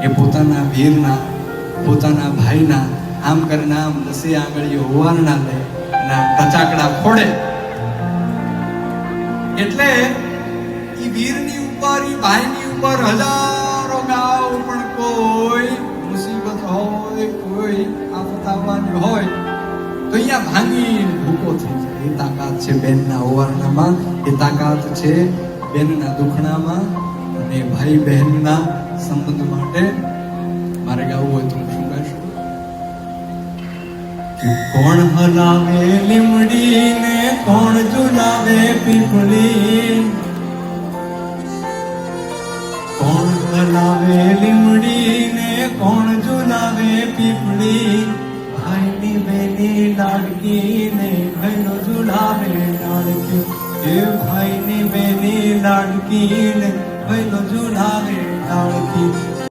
એ પોતાના વીરના, પોતાના ભાઈના આમ કરીને આમ 10 આંગળીઓ ઓવારણા લે અને આમ ટચાકડા ફોડે. એટલે ઈ વીરની ઉપર, ઈ ભાઈની ઉપર હજારો ગાવ, પણ કોઈ મુસીબત હોય, કોઈ આફત આવવાની હોય તો અહીંયા ભાંગી ભૂકો થઈ જાય. એ તાકાત છે બેનના ઓવારણામાં, એ તાકાત છે બેનના દુખણામાં, અને ભાઈ બહેનના સંબંધ માટે મારે ગાવું હોય તો હું શું ગાઈશું? કોણ હલાવે લીમડી ને કોણ ઝુલાવે પીપળી, કોણ હલાવે લીમડી ને કોણ ઝુલાવે પીપળી, ભાઈની બેની લાડકી ને ભાઈનો ઝુલાવે લાડકી, એ ભાઈની બેની લાડકી ને ભાઈનો ઝુલાવે લાડકી.